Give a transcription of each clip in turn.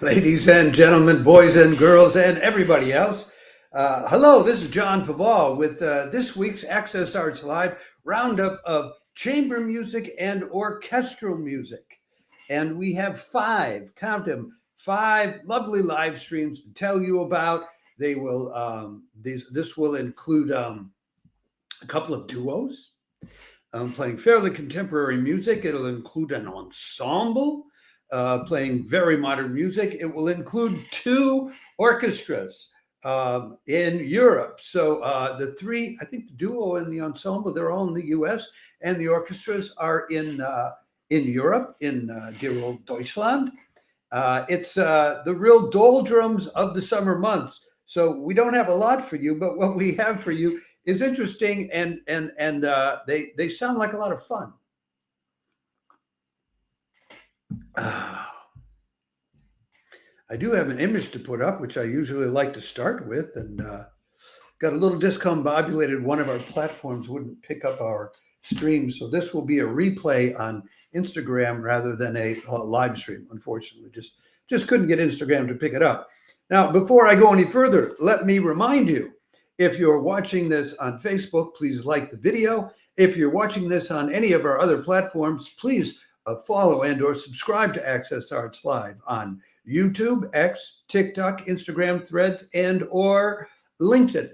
Ladies and gentlemen, boys and girls, and everybody else. Hello, this is John Paval with this week's Access Arts Live roundup of chamber music and orchestral music. And we have count them, five lovely live streams to tell you about. They will, this will include a couple of duos playing fairly contemporary music. It'll include an ensemble playing very modern music. It will include two orchestras in Europe. So the three, I think the duo and the ensemble, they're all in the US, and the orchestras are in Europe, in dear old Deutschland. It's the real doldrums of the summer months. So we don't have a lot for you, but what we have for you is interesting, and they sound like a lot of fun. I do have an image to put up, which I usually like to start with, and got a little discombobulated. One of our platforms wouldn't pick up our stream, so this will be a replay on Instagram rather than a live stream. Unfortunately, just couldn't get Instagram to pick it up. Now, before I go any further, let me remind you, if you're watching this on Facebook, please like the video. If you're watching this on any of our other platforms, please follow and or subscribe to Access Arts Live on YouTube, X, TikTok, Instagram, Threads, and or LinkedIn.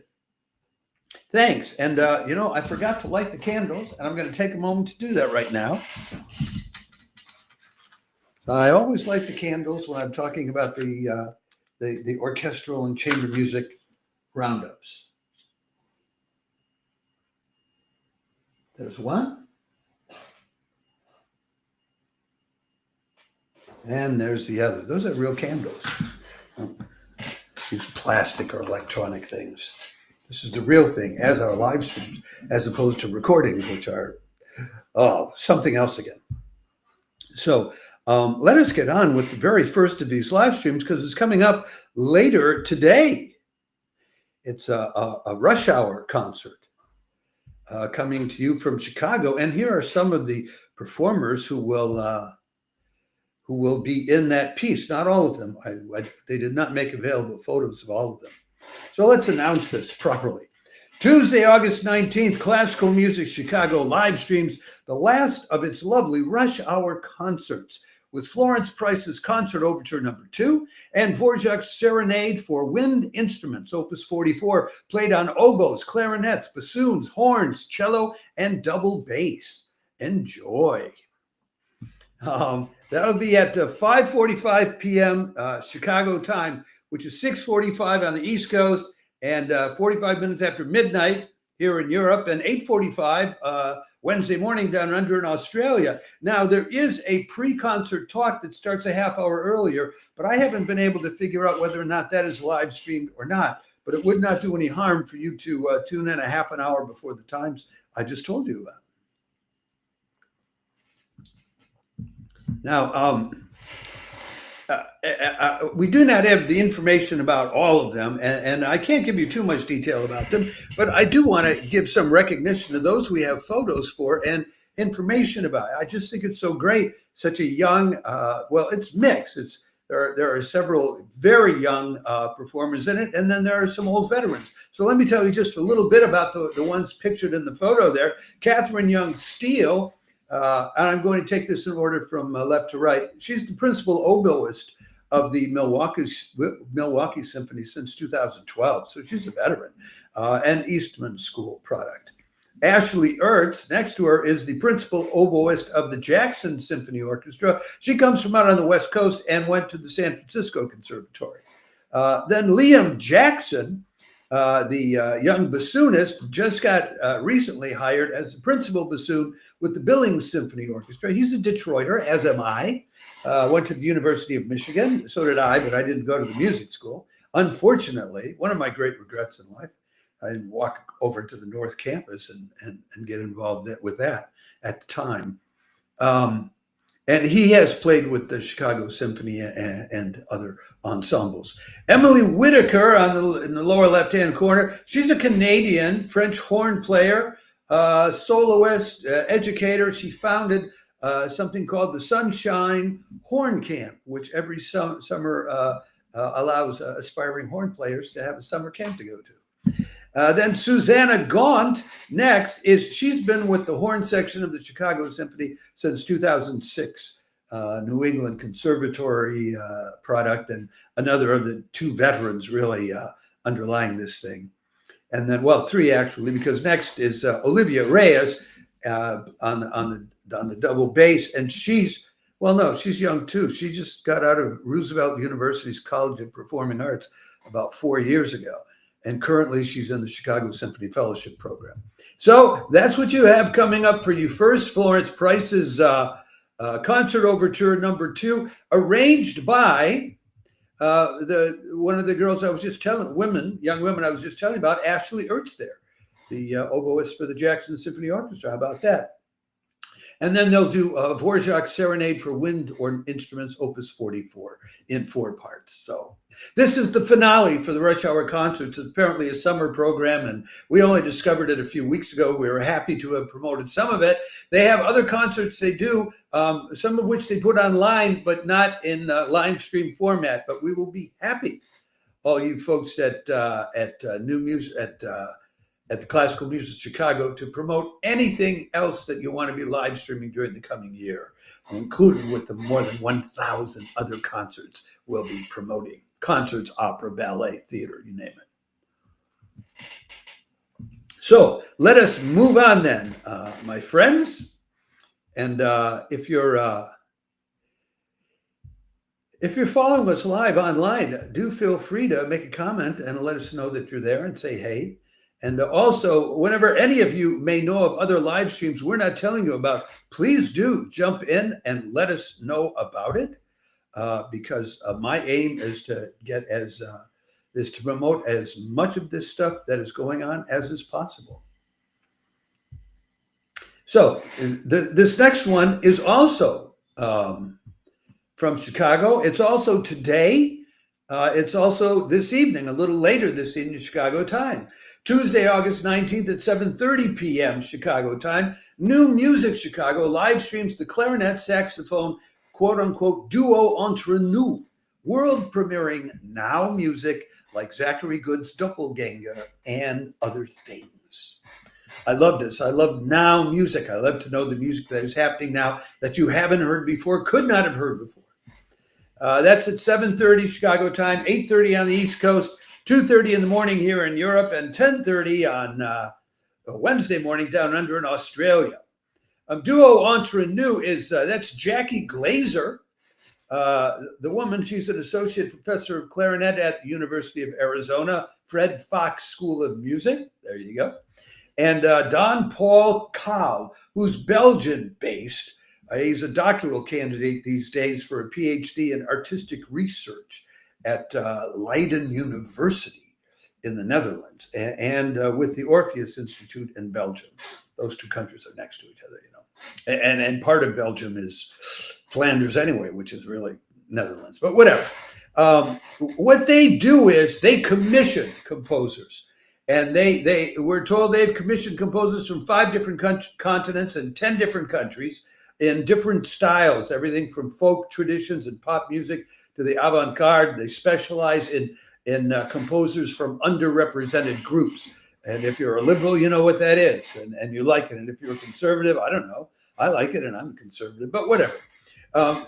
Thanks. And, I forgot to light the candles, and I'm going to take a moment to do that right now. I always light the candles when I'm talking about the orchestral and chamber music roundups. There's one. And there's the other. Those are real candles. These plastic or electronic things. This is the real thing, as our live streams, as opposed to recordings, which are something else again. So let us get on with the very first of these live streams, because it's coming up later today. It's a rush hour concert coming to you from Chicago. And here are some of the performers who will be in that piece. Not all of them. They did not make available photos of all of them. So let's announce this properly. Tuesday, August 19th, Classical Music Chicago live streams the last of its lovely rush hour concerts, with Florence Price's Concert Overture No. 2 and Dvorak's Serenade for Wind Instruments, Opus 44, played on oboes, clarinets, bassoons, horns, cello, and double bass. Enjoy. That'll be at 5:45 p.m. Chicago time, which is 6:45 on the East Coast, and 45 minutes after midnight here in Europe, and 8:45 Wednesday morning down under in Australia. Now, there is a pre-concert talk that starts a half hour earlier, but I haven't been able to figure out whether or not that is live streamed or not. But it would not do any harm for you to tune in a half an hour before the times I just told you about. Now, we do not have the information about all of them, and I can't give you too much detail about them, but I do want to give some recognition to those we have photos for and information about. I just think it's so great, such a young, it's mixed. There are several very young performers in it, and then there are some old veterans. So let me tell you just a little bit about the ones pictured in the photo there. Catherine Young Steele, and I'm going to take this in order from left to right. She's the principal oboist of the Milwaukee Symphony since 2012. So she's a veteran, and Eastman School product. Ashley Ertz, next to her, is the principal oboist of the Jackson Symphony Orchestra. She comes from out on the West Coast and went to the San Francisco Conservatory. Then Liam Jackson, the young bassoonist, just got recently hired as the principal bassoon with the Billings Symphony Orchestra. He's a Detroiter, as am I. Went to the University of Michigan. So did I, but I didn't go to the music school. Unfortunately, one of my great regrets in life, I didn't walk over to the North Campus and get involved with that at the time. And he has played with the Chicago Symphony and other ensembles. Emily Whitaker in the lower left-hand corner. She's a Canadian French horn player, soloist, educator. She founded something called the Sunshine Horn Camp, which every summer allows aspiring horn players to have a summer camp to go to. Then Susanna Gaunt next she's been with the horn section of the Chicago Symphony since 2006. New England Conservatory product, and another of the two veterans really underlying this thing. And then, well, three actually, because next is Olivia Reyes on the double bass, and she's young too. She just got out of Roosevelt University's College of Performing Arts about 4 years ago, and currently she's in the Chicago Symphony Fellowship Program. So that's what you have coming up for you. First, Florence Price's Concert Overture number 2, arranged by one of the girls I was just telling, young women I was just telling about, Ashley Ertz there, the oboist for the Jackson Symphony Orchestra. How about that? And then they'll do Dvorak's Serenade for Wind or Instruments, Opus 44, in 4 parts. So this is the finale for the Rush Hour Concerts. It's apparently a summer program, and we only discovered it a few weeks ago. We were happy to have promoted some of it. They have other concerts they do, some of which they put online, but not in live stream format. But we will be happy, all you folks at New Music at the Classical Music Chicago, to promote anything else that you want to be live streaming during the coming year, included with the more than 1,000 other concerts we'll be promoting. Concerts, opera, ballet, theater, you name it. So let us move on then, my friends. And if you're following us live online, do feel free to make a comment and let us know that you're there and say hey. And also, whenever any of you may know of other live streams we're not telling you about, please do jump in and let us know about it, because my aim is to promote as much of this stuff that is going on as is possible. So this next one is also from Chicago. It's also today. It's also this evening, a little later this evening, Chicago time. Tuesday, August 19th at 7:30 p.m. Chicago time, New Music Chicago live streams the clarinet saxophone, quote-unquote, Duo Entre-Nous, world premiering now music like Zachary Goode's Doppelgänger and other things. I love this. I love now music. I love to know the music that is happening now that you haven't heard before, could not have heard before. That's at 7:30 Chicago time, 8:30 on the East Coast, 2:30 in the morning here in Europe, and 10:30 on Wednesday morning down under in Australia. Duo Entre-Nous that's Jackie Glazer, the woman. She's an associate professor of clarinet at the University of Arizona, Fred Fox School of Music. There you go. And Don Paul Kahl, who's Belgian-based. He's a doctoral candidate these days for a PhD in artistic research at Leiden University in the Netherlands, and with the Orpheus Institute in Belgium. Those two countries are next to each other, you know. And part of Belgium is Flanders anyway, which is really Netherlands, but whatever. What they do is they commission composers. And we're told they've commissioned composers from 5 different continents and 10 different countries in different styles, everything from folk traditions and pop music to the avant-garde. They specialize in composers from underrepresented groups. And if you're a liberal, you know what that is, and you like it. And if you're a conservative, I don't know. I like it, and I'm a conservative, but whatever.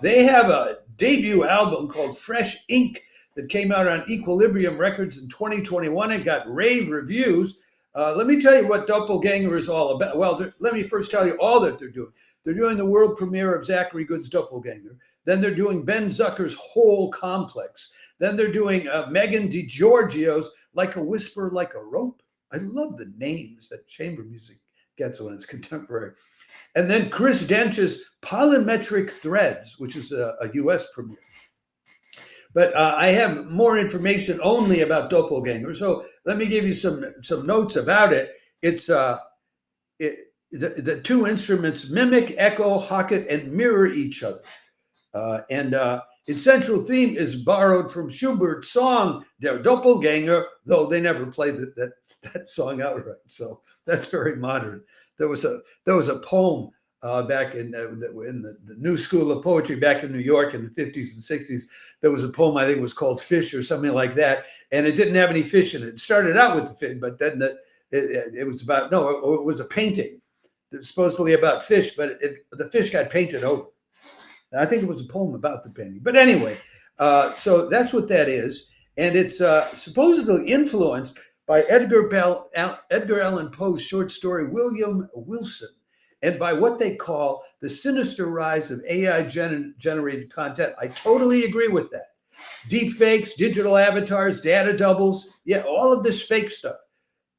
They have a debut album called Fresh Ink that came out on Equilibrium Records in 2021 and got rave reviews. Let me tell you what Doppelgänger is all about. Well, let me first tell you all that they're doing. They're doing the world premiere of Zachary Goode's Doppelgänger. Then they're doing Ben Zucker's Whole Complex. Then they're doing Megan DiGiorgio's Like a Whisper, Like a Rope. I love the names that chamber music gets when it's contemporary. And then Chris Dench's Polymetric Threads, which is a U.S. premiere. But I have more information only about Doppelgänger. So let me give you some notes about it. It's the two instruments mimic, echo, hocket, and mirror each other. And its central theme is borrowed from Schubert's song Der Doppelgänger, though they never played that song outright. So that's very modern. There was a poem back in the new school of poetry back in New York in the 50s and 60s. There was a poem, I think it was called Fish or something like that, and it didn't have any fish in it. It started out with the fish, but then it was about, no, it was a painting. It was supposedly about fish, but the fish got painted over. And I think it was a poem about the painting. But anyway, so that's what that is. And it's supposedly influenced by Edgar Allan Poe's short story, William Wilson, and by what they call the sinister rise of AI-generated content. I totally agree with that. Deep fakes, digital avatars, data doubles, yeah, all of this fake stuff.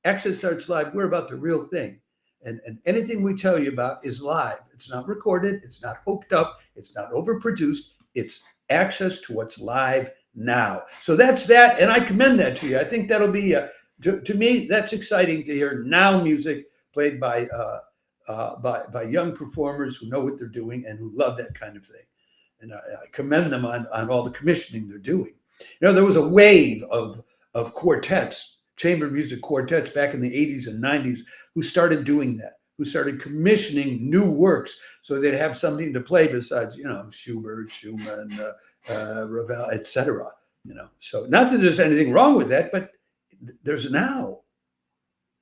Access Arts Live, we're about the real thing. And anything we tell you about is live. It's not recorded. It's not hooked up. It's not overproduced. It's access to what's live now. So that's that. And I commend that to you. I think that'll be, to me, that's exciting to hear now music played by young performers who know what they're doing and who love that kind of thing. And I commend them on all the commissioning they're doing. You know, there was a wave of quartets, chamber music quartets back in the 80s and 90s who started doing that, who started commissioning new works so they'd have something to play besides, you know, Schubert, Schumann, Ravel, etc. You know, so not that there's anything wrong with that, but there's now.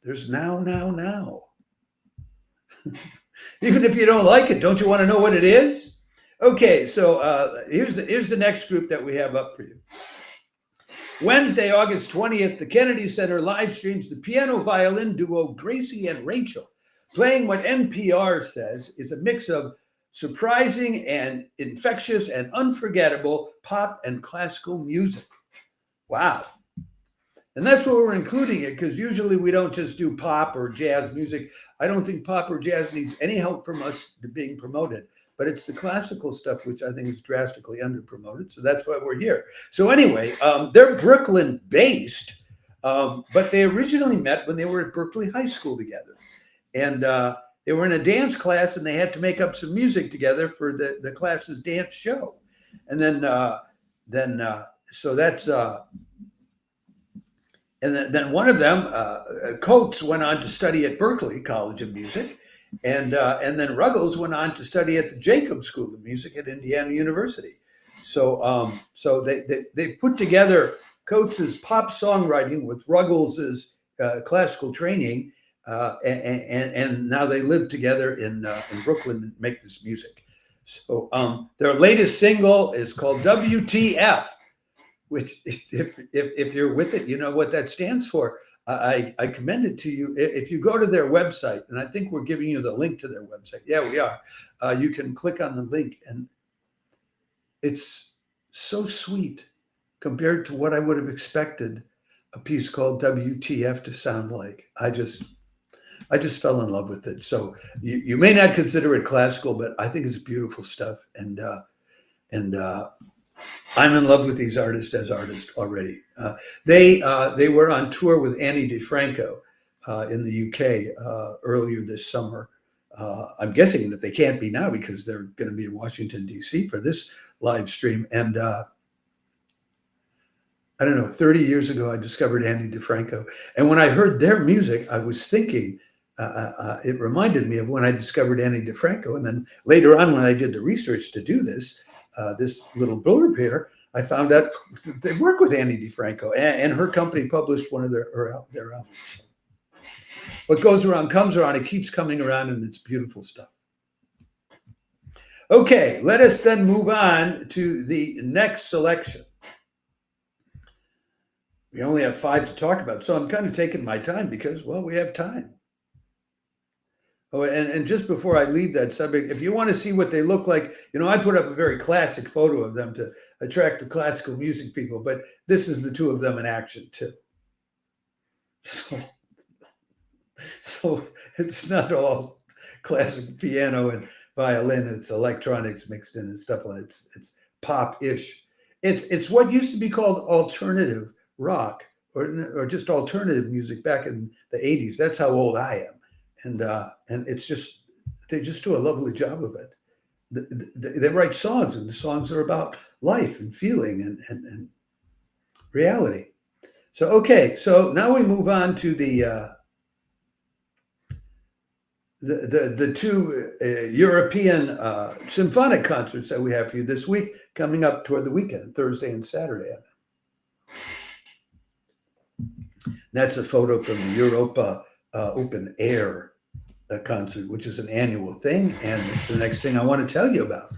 There's now. Even if you don't like it, don't you want to know what it is? Okay, so here's the next group that we have up for you. Wednesday, August 20th, the Kennedy Center live streams the piano-violin duo Gracie and Rachel, playing what NPR says is a mix of surprising and infectious and unforgettable pop and classical music. Wow. And that's where we're including it, because usually we don't just do pop or jazz music. I don't think pop or jazz needs any help from us to being promoted, but it's the classical stuff which I think is drastically underpromoted. So that's why we're here. So anyway, they're Brooklyn-based, but they originally met when they were at Berkeley High School together. And they were in a dance class, and they had to make up some music together for the class's dance show. And so that's... And then one of them, Coates, went on to study at Berklee College of Music, and then Ruggles went on to study at the Jacobs School of Music at Indiana University. So they put together Coates's pop songwriting with Ruggles's classical training, and now they live together in Brooklyn and make this music. So their latest single is called WTF. Which, if you're with it, you know what that stands for. I commend it to you. If you go to their website, and I think we're giving you the link to their website. Yeah, we are. You can click on the link, and it's so sweet compared to what I would have expected a piece called WTF to sound like. I just fell in love with it. So you may not consider it classical, but I think it's beautiful stuff. And I'm in love with these artists as artists already. They were on tour with Annie DiFranco in the UK earlier this summer. I'm guessing that they can't be now because they're going to be in Washington, D.C. for this live stream. And I don't know, 30 years ago, I discovered Annie DiFranco. And when I heard their music, I was thinking, it reminded me of when I discovered Annie DiFranco. And then later on, when I did the research to do this little blurb here, I found out they work with Annie DiFranco, and her company published one of their albums. What goes around comes around. It keeps coming around, and it's beautiful stuff. Okay, let us then move on to the next selection. We only have 5 to talk about, so I'm kind of taking my time because, well, we have time. Oh, and just before I leave that subject, if you want to see what they look like, you know, I put up a very classic photo of them to attract the classical music people, but this is the two of them in action too. So it's not all classic piano and violin, it's electronics mixed in and stuff like that. It's pop-ish. It's what used to be called alternative rock or just alternative music back in the 80s. That's how old I am. And it's just, they just do a lovely job of it. They write songs, and the songs are about life and feeling and reality. So, okay, so now we move on to the the two European symphonic concerts that we have for you this week, coming up toward the weekend, Thursday and Saturday. That's a photo from the Europa open air concert, which is an annual thing, and it's the next thing I want to tell you about.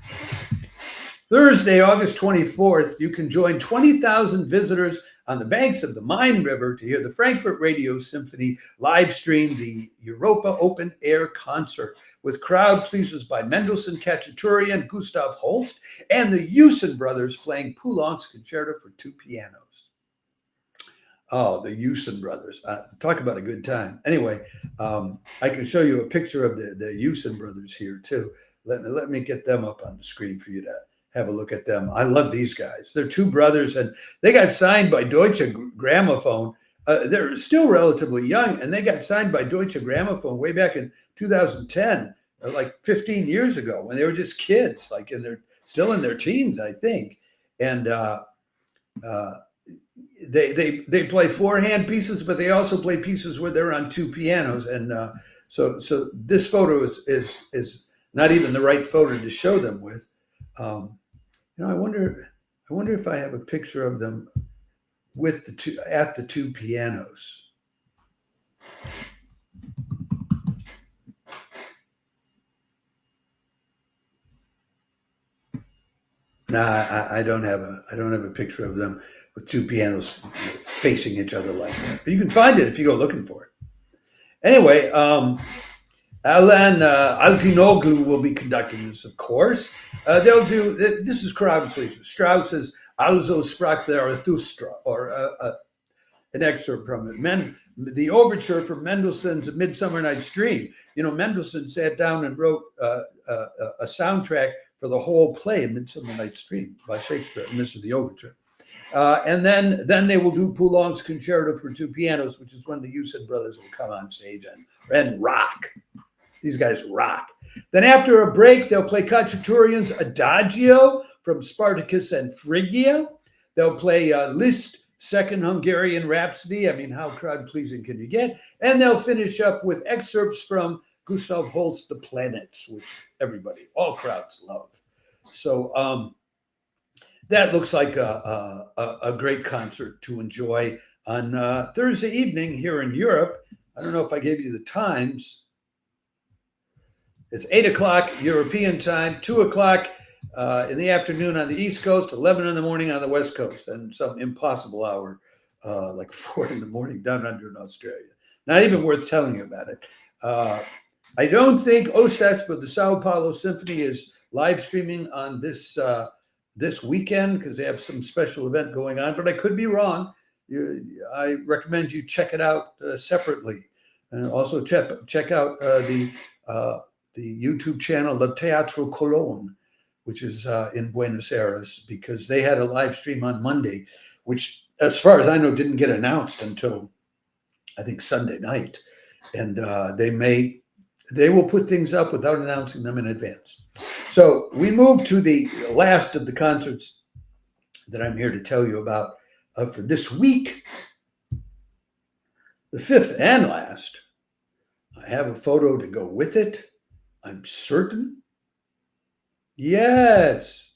Thursday, August 24th, you can join 20,000 visitors on the banks of the Main River to hear the Frankfurt Radio Symphony live stream the Europa open air concert with crowd pleasers by Mendelssohn Cacciaturian, Gustav Holst, and the Jussen brothers playing Poulenc's Concerto for two pianos. Oh, the Jussen brothers. Talk about a good time. Anyway, I can show you a picture of the Jussen brothers here too. Let me get them up on the screen for you to have a look at them. I love these guys. They're two brothers, and they got signed by Deutsche Grammophon. They're still relatively young, and they got signed by Deutsche Grammophon way back in 2010, like 15 years ago, when they were just kids, like still in their teens, I think. And they play four-hand pieces, but they also play pieces where they're on two pianos. And so this photo is not even the right photo to show them with. I wonder if I have a picture of them with the two pianos. Nah, I don't have a picture of them with two pianos facing each other like that. But you can find it if you go looking for it. Anyway, Alan Altinoglu will be conducting this, of course. They'll do, this is crowd pleaser. Strauss's Also sprach Zarathustra, or an excerpt from it. The overture from Mendelssohn's Midsummer Night's Dream. Mendelssohn sat down and wrote a soundtrack for the whole play, Midsummer Night's Dream, by Shakespeare, and this is the overture. And then they will do Poulenc's Concerto for two pianos, which is when the Jussen brothers will come on stage and rock. These guys rock. Then after a break, they'll play Cacciaturian's Adagio from Spartacus and Phrygia. They'll play Liszt, Second Hungarian Rhapsody. I mean, how crowd-pleasing can you get? And they'll finish up with excerpts from Gustav Holst's The Planets, which all crowds love. So that looks like a great concert to enjoy on Thursday evening here in Europe. I don't know if I gave you the times. It's 8 o'clock European time, 2 o'clock in the afternoon on the East Coast, 11 in the morning on the West Coast, and some impossible hour, like 4 in the morning down under in Australia. Not even worth telling you about it. I don't think OSESP, but the Sao Paulo Symphony, is live streaming on this weekend because they have some special event going on, but I could be wrong. I recommend you check it out separately. And also check out the YouTube channel, Le Teatro Cologne, which is in Buenos Aires, because they had a live stream on Monday, which, as far as I know, didn't get announced until, I think, Sunday night. And they will put things up without announcing them in advance. So we move to the last of the concerts that I'm here to tell you about for this week. The fifth and last. I have a photo to go with it. I'm certain. Yes.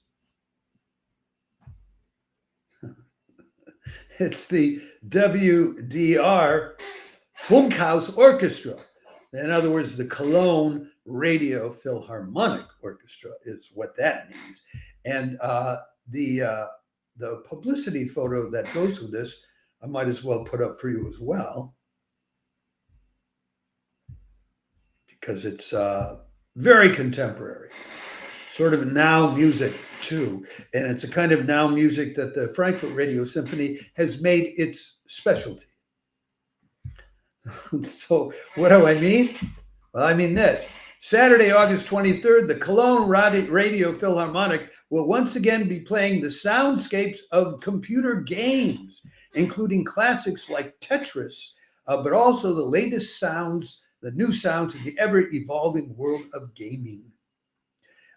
It's the WDR Funkhaus Orchestra. In other words, the Cologne Radio Philharmonic Orchestra is what that means. And the publicity photo that goes with this, I might as well put up for you as well, because it's very contemporary, sort of now music too. And it's a kind of now music that the Frankfurt Radio Symphony has made its specialty. So what do I mean? Well, I mean this. Saturday, August 23rd, the Cologne Radio Philharmonic will once again be playing the soundscapes of computer games, including classics like Tetris, but also the latest sounds, the new sounds of the ever-evolving world of gaming.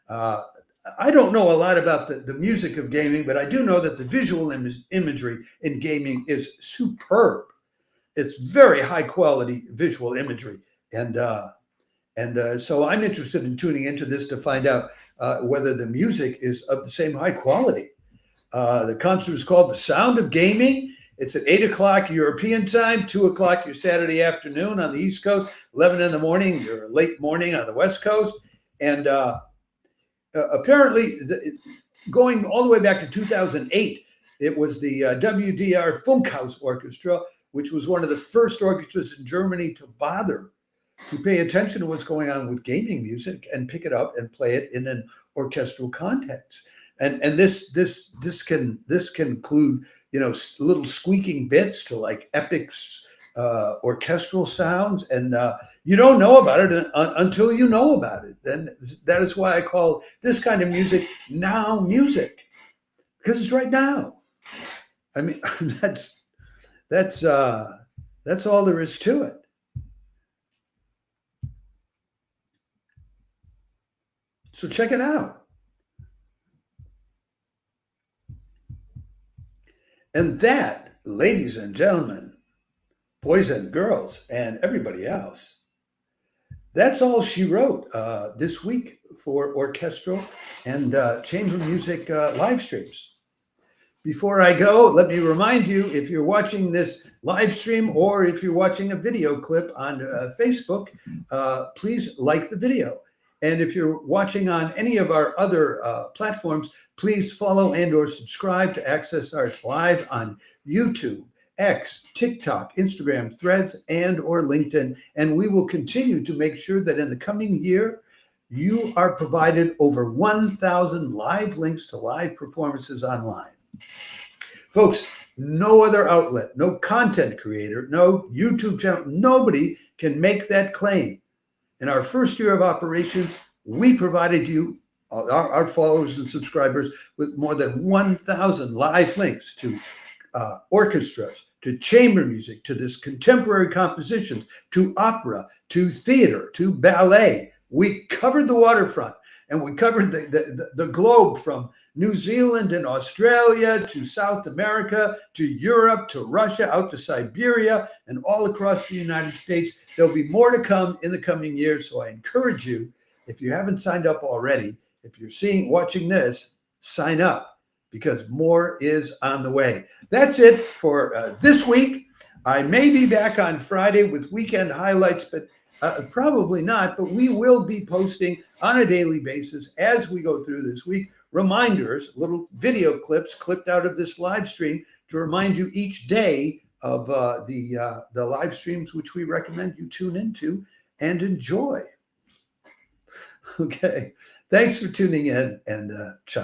I don't know a lot about the music of gaming, but I do know that the visual imagery in gaming is superb. It's very high-quality visual imagery, and And so I'm interested in tuning into this to find out whether the music is of the same high quality. The concert is called The Sound of Gaming. It's at 8 o'clock European time, 2 o'clock your Saturday afternoon on the East Coast, 11 in the morning, your late morning on the West Coast. And apparently, going all the way back to 2008, it was the WDR Funkhaus Orchestra, which was one of the first orchestras in Germany to bother to pay attention to what's going on with gaming music and pick it up and play it in an orchestral context. And this can include, you know, little squeaking bits to like epic orchestral sounds, and you don't know about it until you know about it. And that is why I call this kind of music now music, because it's right now. I mean, that's all there is to it. So check it out. And that, ladies and gentlemen, boys and girls, and everybody else, that's all she wrote this week for orchestral and chamber music live streams. Before I go, let me remind you, if you're watching this live stream or if you're watching a video clip on Facebook, please like the video. And if you're watching on any of our other platforms, please follow and or subscribe to Access Arts Live on YouTube, X, TikTok, Instagram, Threads, and or LinkedIn. And we will continue to make sure that in the coming year, you are provided over 1,000 live links to live performances online. Folks, no other outlet, no content creator, no YouTube channel, nobody can make that claim. In our first year of operations, we provided you, our followers and subscribers, with more than 1,000 live links to orchestras, to chamber music, to this contemporary compositions, to opera, to theater, to ballet. We covered the waterfront, and we covered the globe from New Zealand and Australia to South America to Europe to Russia, out to Siberia, and all across the United States. There'll be more to come in the coming years. So I encourage you, if you haven't signed up already, if you're watching this, sign up, because more is on the way. That's it for this week. I may be back on Friday with weekend highlights, but probably not. But we will be posting on a daily basis as we go through this week, reminders, little video clips clipped out of this live stream to remind you each day of the live streams, which we recommend you tune into and enjoy. Okay. Thanks for tuning in, and ciao.